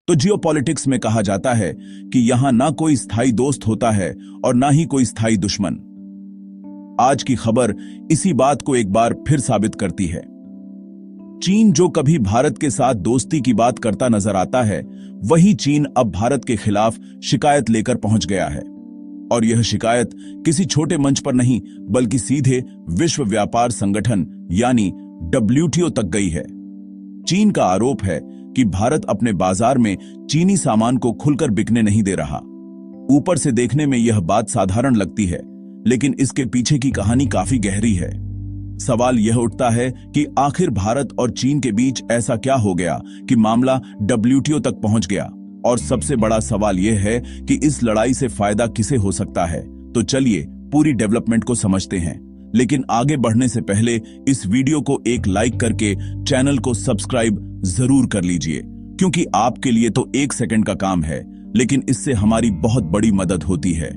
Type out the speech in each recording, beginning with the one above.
तो जियोपॉलिटिक्स में कहा जाता है कि यहां ना कोई स्थायी दोस्त होता है और ना ही कोई स्थायी दुश्मन। आज की खबर इसी बात को एक बार फिर साबित करती है। चीन जो कभी भारत के साथ दोस्ती की बात करता नजर आता है, वही चीन अब भारत के खिलाफ शिकायत लेकर पहुंच गया है। और यह शिकायत किसी छोटे मंच पर नहीं, बल्कि सीधे विश्व व्यापार संगठन यानी WTO तक गई है। चीन का आरोप है कि भारत अपने बाजार में चीनी सामान को खुलकर बिकने नहीं दे रहा। ऊपर से देखने में यह बात साधारण लगती है, लेकिन इसके पीछे की कहानी काफी गहरी है। सवाल यह उठता है कि आखिर भारत और चीन के बीच ऐसा क्या हो गया कि मामला WTO तक पहुंच गया। और सबसे बड़ा सवाल यह है कि इस लड़ाई से फायदा किसे हो सकता है। तो चलिए पूरी डेवलपमेंट को समझते हैं, लेकिन आगे बढ़ने से पहले इस वीडियो को एक लाइक करके चैनल को सब्सक्राइब जरूर कर लीजिए, क्योंकि आपके लिए तो 1 सेकंड का काम है, लेकिन इससे हमारी बहुत बड़ी मदद होती है।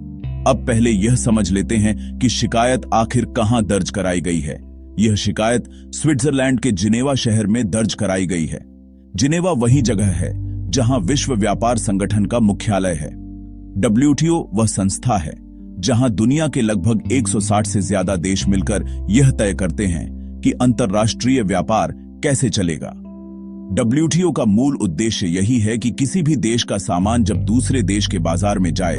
अब पहले यह समझ लेते हैं कि शिकायत आखिर कहां दर्ज कराई गई है। यह शिकायत स्विट्जरलैंड के जिनेवा शहर में दर्ज कराई गई है। जिनेवा वही जगह है जहां विश्व व्यापार संगठन का मुख्यालय है। WTO वह संस्था है जहां दुनिया के लगभग 160 से ज्यादा देश मिलकर यह तय करते हैं कि अंतर्राष्ट्रीय व्यापार कैसे चलेगा। WTO का मूल उद्देश्य यही है कि किसी भी देश का सामान जब दूसरे देश के बाजार में जाए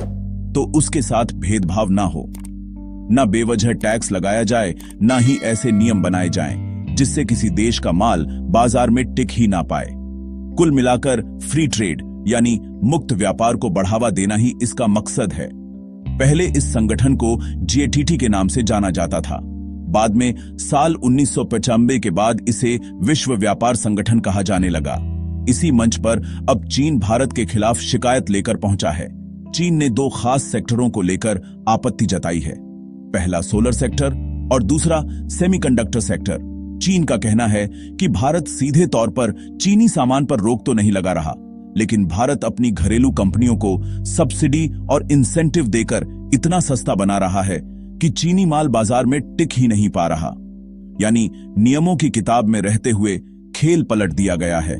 तो उसके साथ भेदभाव ना हो, ना बेवजह टैक्स लगाया जाए, ना ही ऐसे नियम बनाए जाएं जिससे किसी देश का माल बाजार में टिक ही ना पाए। कुल मिलाकर फ्री ट्रेड यानी मुक्त व्यापार को बढ़ावा देना ही इसका मकसद है। पहले इस संगठन को GATT के नाम से जाना जाता था। बाद में साल 1995 के बाद इसे विश्व व्यापार संगठन कहा जाने लगा। इसी मंच पर अब चीन भारत के खिलाफ शिकायत लेकर पहुंचा है। चीन ने 2 खास सेक्टरों को लेकर आपत्ति जताई है। पहला सोलर सेक्टर और दूसरा सेमीकंडक्टर सेक्टर। चीन का कहना है कि भारत सीधे तौर पर चीनी सामान पर रोक तो नहीं लगा रहा, लेकिन भारत अपनी घरेलू कंपनियों को सब्सिडी और इंसेंटिव देकर इतना सस्ता बना रहा है कि चीनी माल बाजार में टिक ही नहीं पा रहा। यानी नियमों की किताब में रहते हुए खेल पलट दिया गया है।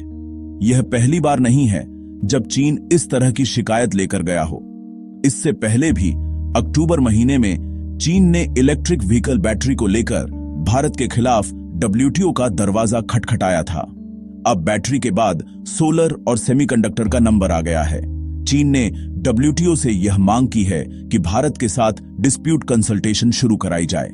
यह पहली बार नहीं है जब चीन इस तरह की शिकायत लेकर गया हो। इससे पहले भी अक्टूबर महीने में चीन ने इलेक्ट्रिक व्हीकल बैटरी को लेकर भारत के खिलाफ WTO का दरवाजा खटखटाया था। अब बैटरी के बाद सोलर और सेमीकंडक्टर का नंबर आ गया है। चीन ने WTO से यह मांग की है कि भारत के साथ डिस्प्यूट कंसल्टेशन शुरू कराई जाए,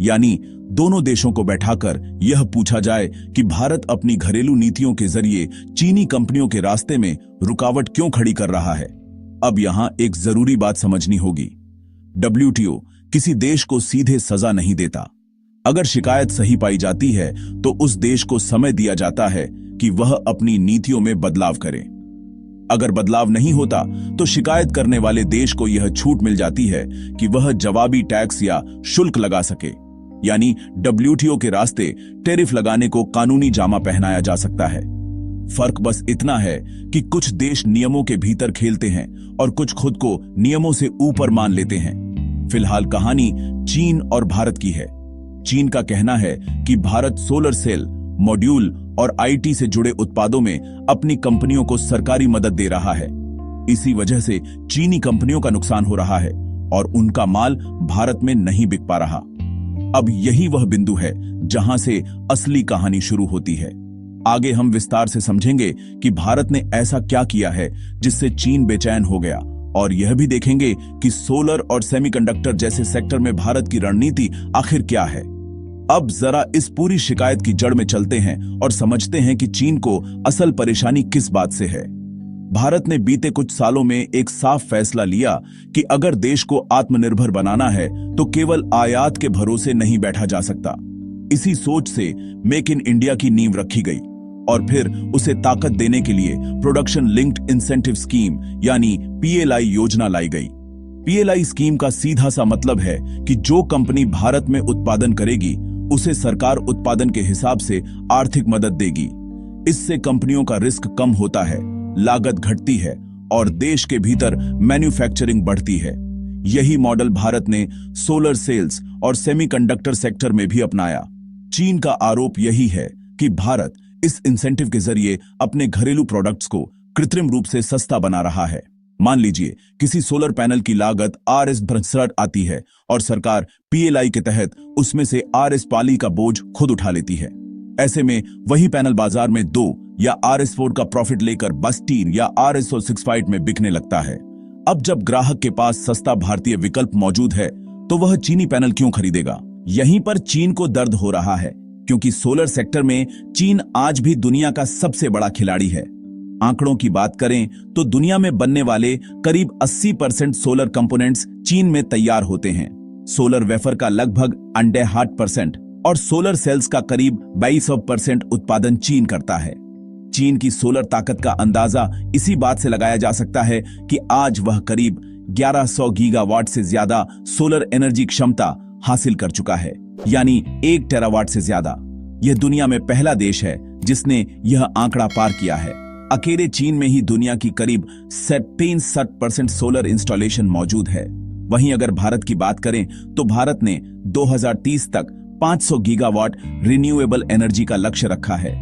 यानी दोनों देशों को बैठाकर यह पूछा जाए कि भारत अपनी घरेलू नीतियों के जरिए चीनी कंपनियों के रास्ते में रुकावट क्यों खड़ी कर रहा है। अब यहां एक जरूरी बात समझनी होगी। WTO किसी देश को सीधे सजा नहीं देता। अगर शिकायत सही पाई जाती है तो उस देश को समय दिया जाता है कि वह अपनी नीतियों में बदलाव करे। अगर बदलाव नहीं होता तो शिकायत करने वाले देश को यह छूट मिल जाती है कि वह जवाबी टैक्स या शुल्क लगा सके, यानी WTO के रास्ते टैरिफ लगाने को कानूनी जामा पहनाया जा सकता है। फर्क बस इतना है कि कुछ देश नियमों के भीतर खेलते हैं और कुछ खुद को नियमों से ऊपर मान लेते हैं। फिलहाल कहानी चीन और भारत की है। चीन का कहना है कि भारत सोलर सेल, मॉड्यूल और IT से जुड़े उत्पादों में अपनी कंपनियों को सरकारी मदद दे रहा है। इसी वजह से चीनी कंपनियों का नुकसान हो रहा है और उनका माल भारत में नहीं बिक पा रहा। अब यही वह बिंदु है जहां से असली कहानी शुरू होती है। आगे हम विस्तार से समझेंगे कि भारत ने ऐसा क्या किया है जिससे चीन बेचैन हो गया, और यह भी देखेंगे कि सोलर और सेमीकंडक्टर जैसे सेक्टर में भारत की रणनीति आखिर क्या है। अब जरा इस पूरी शिकायत की जड़ में चलते हैं और समझते हैं कि चीन को असल परेशानी किस बात से है। भारत ने बीते कुछ सालों में एक साफ फैसला लिया कि अगर देश को आत्मनिर्भर बनाना है तो केवल आयात के भरोसे नहीं बैठा जा सकता। इसी सोच से मेक इन इंडिया की नींव रखी गई और फिर उसे ताकत देने के लिए प्रोडक्शन लिंक्ड इंसेंटिव स्कीम यानी PLI योजना लाई गई। PLI स्कीम का सीधा सा मतलब है कि जो कंपनी भारत में उत्पादन करेगी उसे सरकार उत्पादन के हिसाब से आर्थिक मदद देगी। इससे कंपनियों का रिस्क कम होता है, लागत घटती है और देश के भीतर मैन्युफैक्चरिंग बढ़ती है। यही मॉडल भारत ने सोलर सेल्स और सेमीकंडक्टर सेक्टर में भी अपनाया। चीन का आरोप यही है कि भारत इस इंसेंटिव के जरिए अपने घरेलू प्रोडक्ट्स को कृत्रिम रूप से सस्ता बना रहा है। मान लीजिए किसी सोलर पैनल की लागत Rs आती है और सरकार PLI के तहत उसमें से Rs पाली का बोझ खुद उठा लेती है। ऐसे में वही पैनल बाजार में 2 या Rs4 का प्रॉफिट लेकर बस 3 या Rs65 में बिकने लगता है। अब जब ग्राहक के पास सस्ता भारतीय विकल्प मौजूद है तो वह चीनी पैनल क्यों खरीदेगा? यहीं पर चीन को दर्द हो रहा है, क्योंकि सोलर सेक्टर में चीन आज भी दुनिया का सबसे बड़ा खिलाड़ी है। आंकड़ों की बात करें तो दुनिया में बनने वाले करीब 80% सोलर कंपोनेंट्स चीन में तैयार होते हैं। सोलर वेफर का लगभग 8% और सोलर सेल्स का करीब 22% उत्पादन चीन करता है। चीन की सोलर ताकत का अंदाजा इसी बात से लगाया जा सकता है कि आज वह करीब 1100 गीगावाट से ज्यादा सोलर एनर्जी क्षमता हासिल कर चुका है, यानी 1 टेरावाट से ज्यादा। यह दुनिया में पहला देश है जिसने यह आंकड़ा पार किया है। अकेले चीन में ही दुनिया की करीब 63% सोलर इंस्टॉलेशन मौजूद है। वहीं अगर भारत की बात करें तो भारत ने 2030 तक 500 गीगावाट रिन्यूएबल एनर्जी का लक्ष्य रखा है,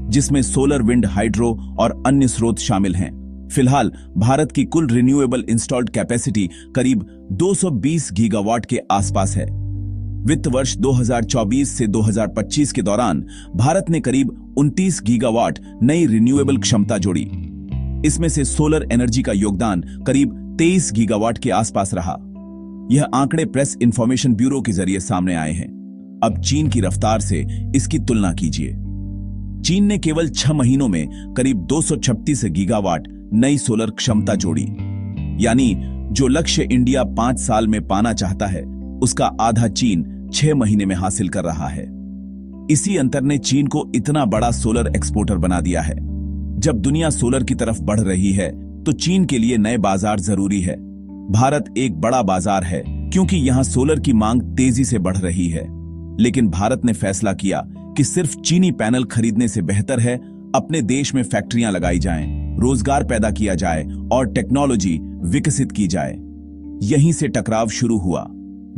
जिसमें सोलर, विंड, हाइड्रो और अन्य स्रोत शामिल हैं। फिलहाल भारत की कुल रिन्यूएबल इंस्टॉल्ड कैपेसिटी करीब 220 गीगावाट के आसपास है। वित्त वर्ष 2024 से 2025 के दौरान भारत ने करीब 29 गीगावाट नई रिन्यूएबल क्षमता जोड़ी। इसमें से सोलर एनर्जी का योगदान करीब 23 गीगावाट के आसपास रहा। यह आंकड़े प्रेस इंफॉर्मेशन ब्यूरो के जरिए सामने आए हैं। अब चीन की रफ्तार से इसकी तुलना कीजिए। चीन ने केवल 6 महीनों में करीब 236 गीगावाट नई सोलर क्षमता जोड़ी, यानी जो लक्ष्य इंडिया 5 साल में पाना चाहता है उसका आधा चीन 6 महीने में हासिल कर रहा है। इसी अंतर ने चीन को इतना बड़ा सोलर एक्सपोर्टर बना दिया है। जब दुनिया सोलर की तरफ बढ़ रही है तो चीन के लिए नए बाजार जरूरी है। भारत एक बड़ा बाजार है क्योंकि यहां सोलर की मांग तेजी से बढ़ रही है, लेकिन भारत ने फैसला किया कि सिर्फ चीनी पैनल खरीदने से बेहतर है अपने देश में फैक्ट्रियां लगाई जाएं, रोजगार पैदा किया जाए और टेक्नोलॉजी विकसित की जाए। यहीं से टकराव शुरू हुआ।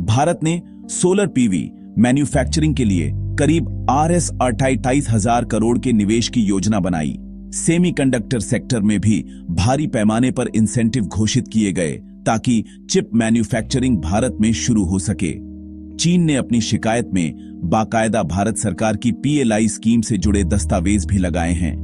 भारत ने सोलर पीवी मैन्युफैक्चरिंग के लिए करीब Rs28,000 करोड़ के निवेश की योजना बनाई। सेमीकंडक्टर सेक्टर में भी भारी पैमाने पर इंसेंटिव घोषित किए गए ताकि चिप मैन्युफैक्चरिंग भारत में शुरू हो सके। चीन ने अपनी शिकायत में बाकायदा भारत सरकार की PLI स्कीम से जुड़े दस्तावेज भी लगाए हैं।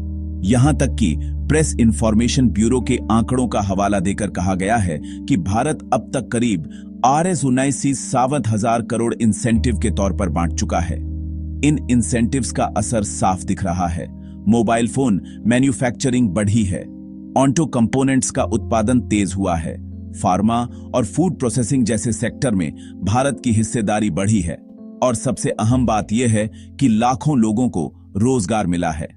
यहां तक कि प्रेस इंफॉर्मेशन ब्यूरो के आंकड़ों का हवाला देकर कहा गया है कि भारत अब तक करीब Rs59,000 करोड़ इंसेंटिव के तौर पर बांट चुका है। इन इंसेंटिव्स का असर साफ दिख रहा है। मोबाइल फोन मैन्युफैक्चरिंग बढ़ी है, ऑटो कंपोनेंट्स का उत्पादन तेज हुआ है, फार्मा और फूड प्रोसेसिंग जैसे सेक्टर में भारत की हिस्सेदारी बढ़ी है, और सबसे अहम बात यह है कि लाखों लोगों को रोजगार मिला है।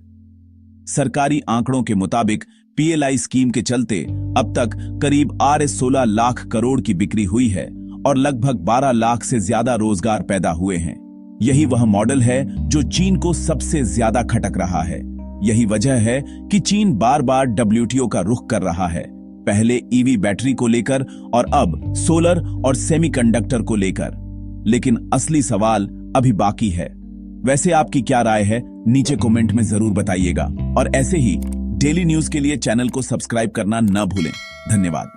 सरकारी आंकड़ों के मुताबिक PLI स्कीम के चलते अब तक करीब Rs16 लाख करोड़ की बिक्री हुई है और लगभग 12 लाख से ज्यादा रोजगार पैदा हुए हैं। यही वह मॉडल है जो चीन को सबसे ज्यादा खटक रहा है। यही वजह है कि चीन बार बार WTO का रुख कर रहा है, पहले EV बैटरी को लेकर और अब सोलर और सेमीकंडक्टर को लेकर। लेकिन असली सवाल अभी बाकी है। वैसे आपकी क्या राय है, नीचे कमेंट में जरूर बताइएगा, और ऐसे ही डेली न्यूज के लिए चैनल को सब्सक्राइब करना न भूलें। धन्यवाद।